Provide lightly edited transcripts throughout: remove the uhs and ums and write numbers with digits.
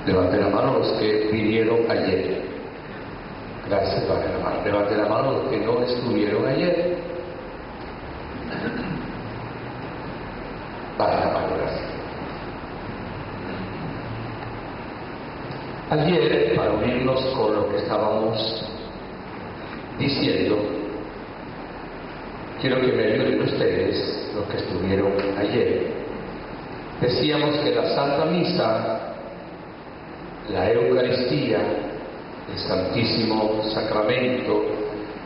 Levante la mano los que vinieron ayer. Gracias, levante la mano. Levante la mano los que no estuvieron ayer. Baje la mano, gracias. Ayer, para unirnos con lo que estábamos diciendo, quiero que me ayuden ustedes, los que estuvieron ayer. Decíamos que la Santa Misa, la Eucaristía, el Santísimo Sacramento,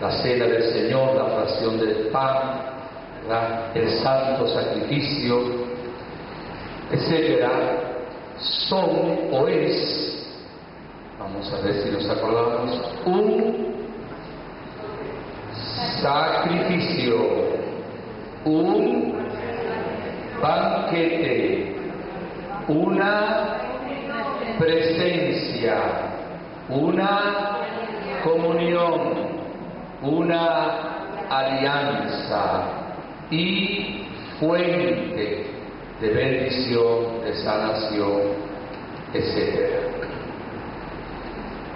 la Cena del Señor, la fracción del pan, ¿verdad?, el Santo Sacrificio, etcétera, son o es, vamos a ver si nos acordamos, un sacrificio, un banquete, una presencia, una comunión, una alianza y fuente de bendición, de sanación, etc.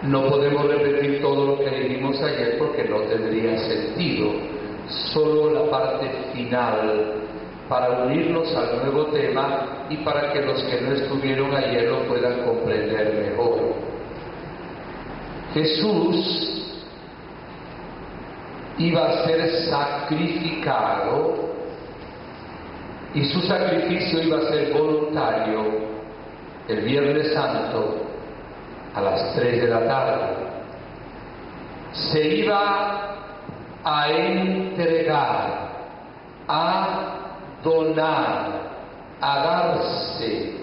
No podemos repetir todo lo que dijimos ayer porque no tendría sentido, solo la parte final para unirnos al nuevo tema y para que los que no estuvieron ayer lo puedan comprender mejor. Jesús iba a ser sacrificado y su sacrificio iba a ser voluntario el Viernes Santo a las 3 de la tarde. Se iba a entregar, a donar, a darse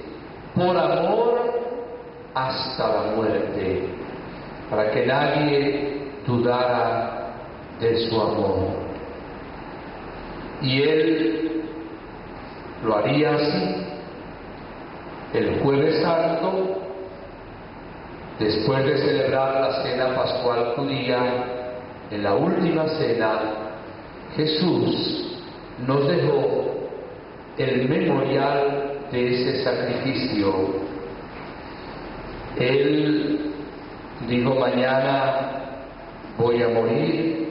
por amor hasta la muerte, para que nadie dudara de su amor. Y Él lo haría así el Jueves Santo, después de celebrar la cena pascual judía. En la última cena, Jesús nos dejó el memorial de ese sacrificio. Él dijo: mañana voy a morir,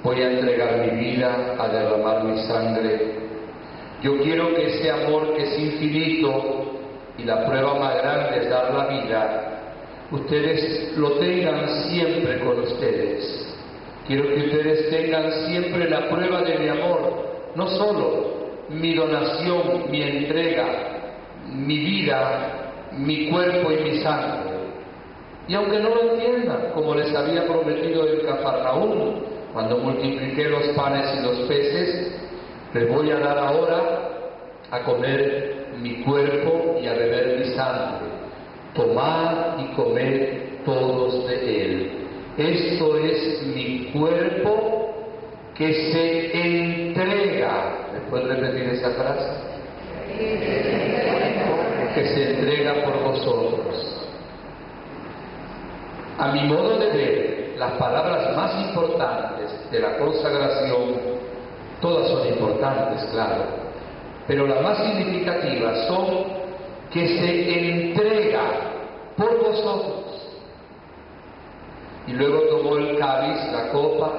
voy a entregar mi vida, a derramar mi sangre. Yo quiero que ese amor que es infinito y la prueba más grande es dar la vida, ustedes lo tengan siempre con ustedes. Quiero que ustedes tengan siempre la prueba de mi amor, no solo mi donación, mi entrega, mi vida, mi cuerpo y mi sangre. Y aunque no lo entiendan, como les había prometido en Cafarnaúm, cuando multipliqué los panes y los peces, les voy a dar ahora a comer mi cuerpo y a beber mi sangre. Tomad y comed todos de él. Esto es mi cuerpo que se entrega. ¿Me pueden repetir esa frase? Que se entrega por vosotros. A mi modo de ver, las palabras más importantes de la consagración, todas son importantes, claro, pero las más significativas son que se entrega por vosotros. Y luego tomó el cáliz, la copa: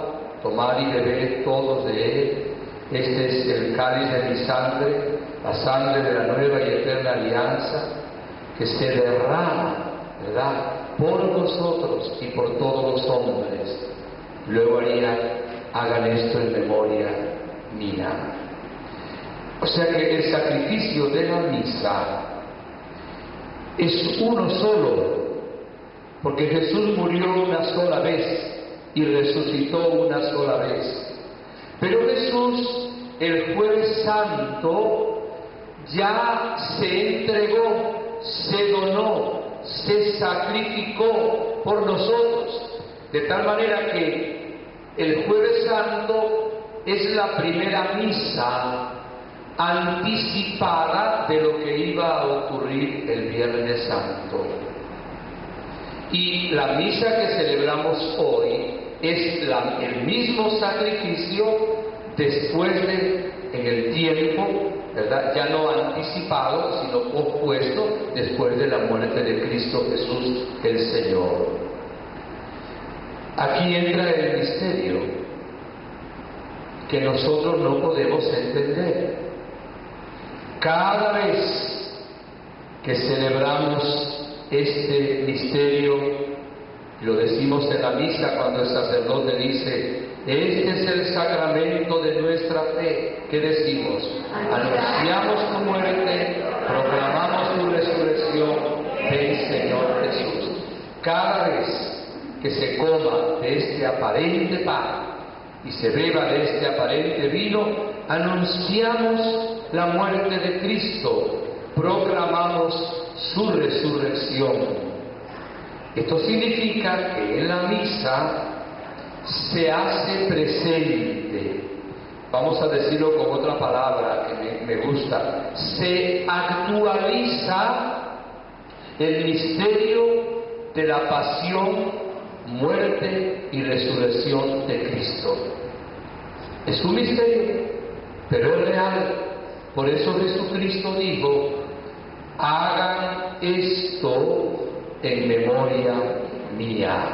tomad y bebed todos de él. Este es el cáliz de mi sangre, la sangre de la nueva y eterna alianza, que se derrama, ¿verdad?, por vosotros y por todos los hombres. Luego haría: hagan esto en memoria mía. O sea que el sacrificio de la misa es uno solo, porque Jesús murió una sola vez y resucitó una sola vez. Pero Jesús, el Jueves Santo, ya se entregó, se donó, se sacrificó por nosotros, de tal manera que el Jueves Santo es la primera misa anticipada de lo que iba a ocurrir el Viernes Santo. Y la misa que celebramos hoy es el mismo sacrificio después de, en el tiempo, ¿verdad? Ya no anticipado, sino pospuesto después de la muerte de Cristo Jesús el Señor. Aquí entra el misterio que nosotros no podemos entender. Cada vez que celebramos este misterio, lo decimos en la misa cuando el sacerdote dice: este es el sacramento de nuestra fe. ¿Qué decimos? Anunciamos tu muerte, proclamamos tu resurrección. Ven, Señor Jesús. Cada vez que se coma de este aparente pan y se beba de este aparente vino, anunciamos la muerte de Cristo, proclamamos su resurrección. Esto significa que en la misa se hace presente, vamos a decirlo con otra palabra que me gusta, se actualiza el misterio de la pasión, muerte y resurrección de Cristo. Es un misterio, pero es real. Por eso Jesucristo dijo: hagan esto en memoria mía.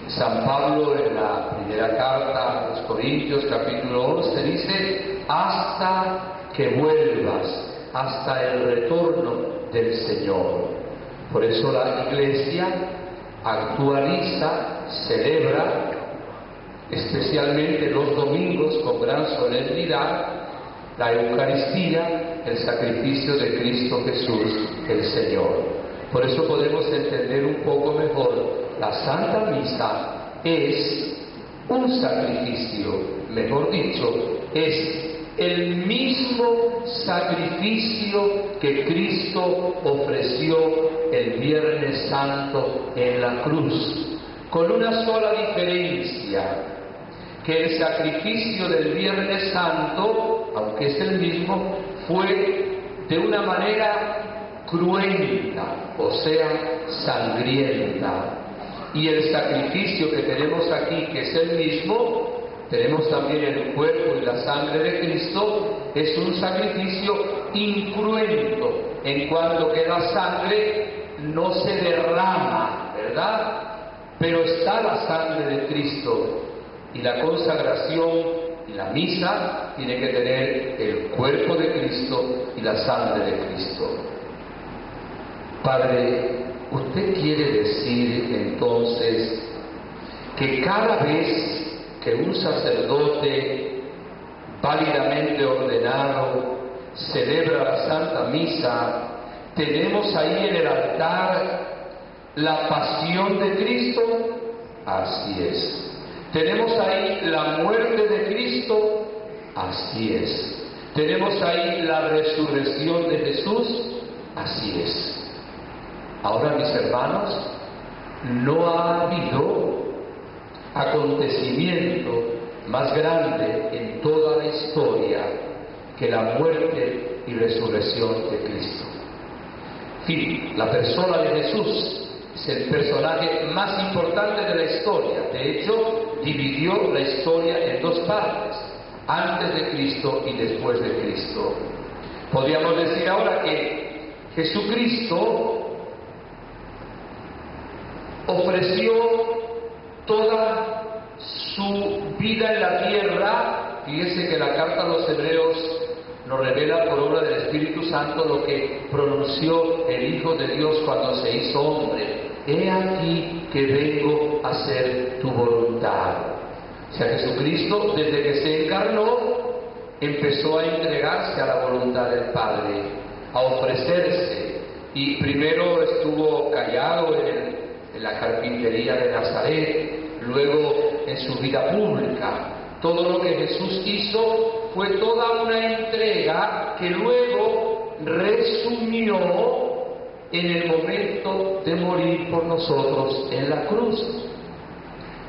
San Pablo en la primera carta a los Corintios, capítulo 11, dice: hasta que vuelvas, hasta el retorno del Señor. Por eso la Iglesia actualiza, celebra, especialmente los domingos con gran solemnidad, la Eucaristía, el sacrificio de Cristo Jesús el Señor. Por eso podemos entender un poco mejor: la Santa Misa es un sacrificio, mejor dicho, es el mismo sacrificio que Cristo ofreció el Viernes Santo en la cruz, con una sola diferencia: que el sacrificio del Viernes Santo, aunque es el mismo, fue de una manera cruenta, o sea, sangrienta. Y el sacrificio que tenemos aquí, que es el mismo, tenemos también el cuerpo y la sangre de Cristo, es un sacrificio incruento, en cuanto que la sangre no se derrama, ¿verdad? Pero está la sangre de Cristo, y la consagración y la misa tiene que tener el cuerpo de Cristo y la sangre de Cristo. Padre, ¿usted quiere decir entonces que cada vez que un sacerdote válidamente ordenado celebra la Santa Misa, tenemos ahí en el altar la pasión de Cristo? Así es. ¿Tenemos ahí la muerte de Cristo? Así es. ¿Tenemos ahí la resurrección de Jesús? Así es. Ahora, mis hermanos, no ha habido acontecimiento más grande en toda la historia que la muerte y resurrección de Cristo. En fin, la persona de Jesús es el personaje más importante de la historia. De hecho, dividió la historia en dos partes: antes de Cristo y después de Cristo. Podríamos decir ahora que Jesucristo ofreció toda su vida en la tierra. Fíjese que la carta a los Hebreos nos revela por obra del Espíritu Santo lo que pronunció el Hijo de Dios cuando se hizo hombre: he aquí que vengo a hacer tu voluntad. O sea, Jesucristo, desde que se encarnó, empezó a entregarse a la voluntad del Padre, a ofrecerse, y primero estuvo callado en la carpintería de Nazaret, luego en su vida pública. Todo lo que Jesús hizo fue toda una entrega que luego resumió en el momento de morir por nosotros en la cruz.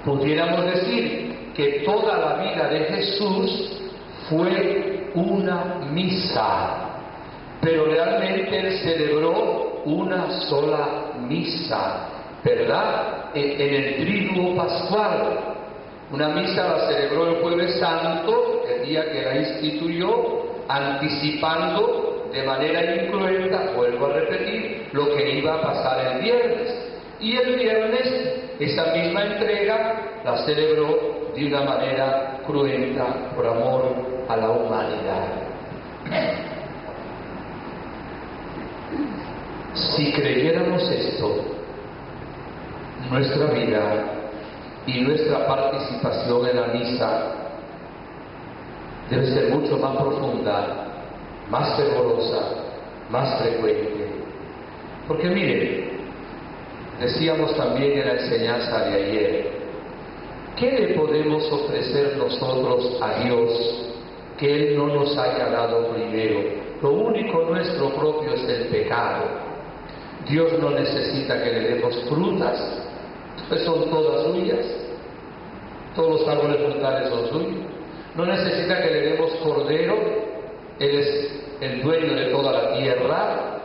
Pudiéramos decir que toda la vida de Jesús fue una misa, pero realmente Él celebró una sola misa, ¿verdad? En el triduo pascual. Una misa la celebró el Jueves Santo, el día que la instituyó, anticipando de manera incruenta, vuelvo a repetir, lo que iba a pasar el viernes. Y el viernes esa misma entrega la celebró de una manera cruenta por amor a la humanidad. Si creyéramos esto, nuestra vida y nuestra participación en la misa debe ser mucho más profunda, más fervorosa, más frecuente. Porque miren, decíamos también en la enseñanza de ayer, ¿qué le podemos ofrecer nosotros a Dios que Él no nos haya dado primero? Lo único nuestro propio es el pecado. Dios no necesita que le demos frutas, pues son todas suyas. Todos los árboles frutales son suyos. No necesita que le demos cordero, Él es el dueño de toda la tierra.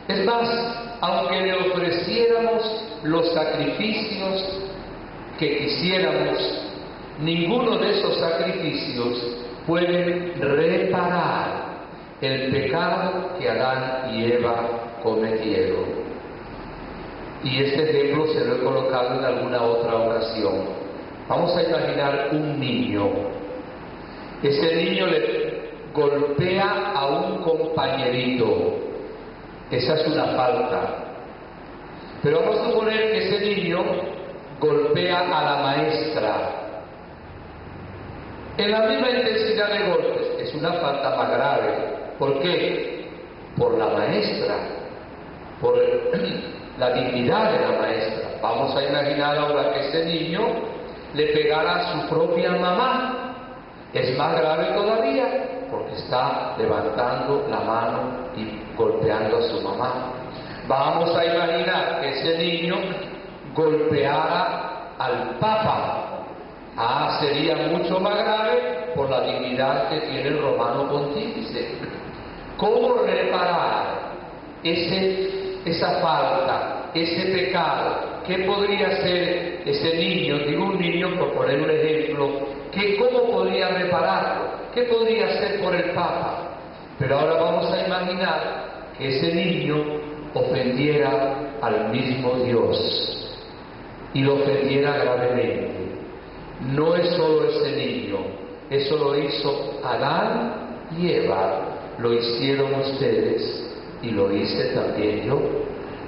Es más, aunque le ofreciéramos los sacrificios que quisiéramos, ninguno de esos sacrificios puede reparar el pecado que Adán y Eva cometieron. Y este ejemplo se lo he colocado en alguna otra ocasión. Vamos a imaginar un niño. Ese niño le golpea a un compañerito. Esa es una falta. Pero vamos a suponer que ese niño golpea a la maestra. En la misma intensidad de golpes, es una falta más grave. ¿Por qué? Por la maestra, por la dignidad de la maestra. Vamos a imaginar ahora que ese niño le pegara a su propia mamá. Es más grave todavía, porque está levantando la mano y golpeando a su mamá. Vamos a imaginar que ese niño golpeara al Papa. Sería mucho más grave por la dignidad que tiene el romano pontífice. ¿Cómo reparar esa falta, ese pecado? ¿Qué podría hacer ese niño? Digo un niño por poner un ejemplo. ¿Cómo podría repararlo? ¿Qué podría hacer por el Papa? Pero ahora vamos a imaginar que ese niño ofendiera al mismo Dios y lo ofendiera gravemente. No es solo ese niño, eso lo hizo Adán y Eva, lo hicieron ustedes y lo hice también yo.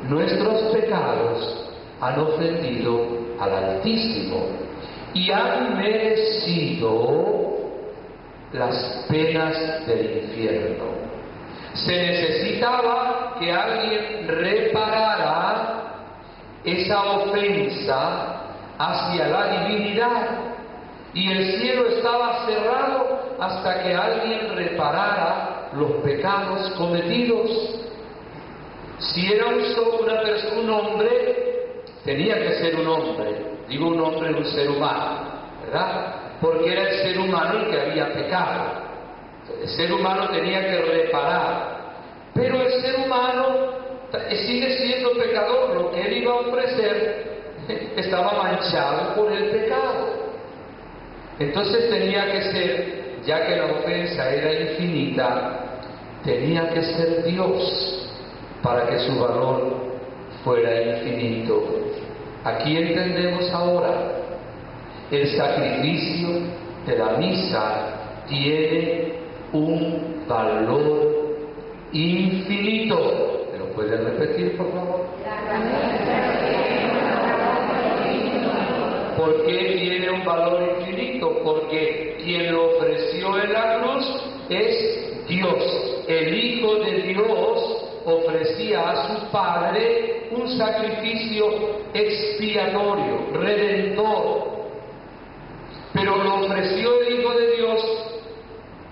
Nuestros pecados han ofendido al Altísimo y han merecido las penas del infierno. Se necesitaba que alguien reparara esa ofensa hacia la divinidad, y el cielo estaba cerrado hasta que alguien reparara los pecados cometidos. Si era un hombre, tenía que ser un hombre, digo un hombre, un ser humano, ¿verdad? Porque era el ser humano el que había pecado. El ser humano tenía que reparar, pero el ser humano sigue siendo pecador. Lo que él iba a ofrecer estaba manchado por el pecado. Entonces tenía que ser, ya que la ofensa era infinita, tenía que ser Dios para que su valor fuera infinito. Aquí entendemos ahora, el sacrificio de la misa tiene un valor infinito. ¿Me lo puede repetir, por favor? ¿Por qué tiene un valor infinito? Porque quien lo ofreció en la cruz es Dios. El Hijo de Dios ofrecía a su Padre un sacrificio expiatorio, redentor. Pero lo ofreció el Hijo de Dios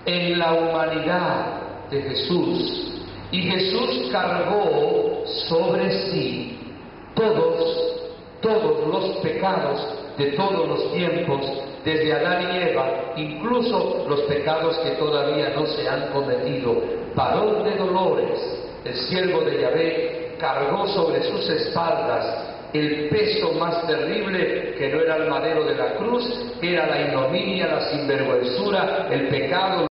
en la humanidad de Jesús. Y Jesús cargó sobre sí todos los pecados de todos los tiempos, desde Adán y Eva, incluso los pecados que todavía no se han cometido. Varón de dolores, el siervo de Yahvé, cargó sobre sus espaldas el peso más terrible, que no era el madero de la cruz, era la ignominia, la sinvergüenzura, el pecado.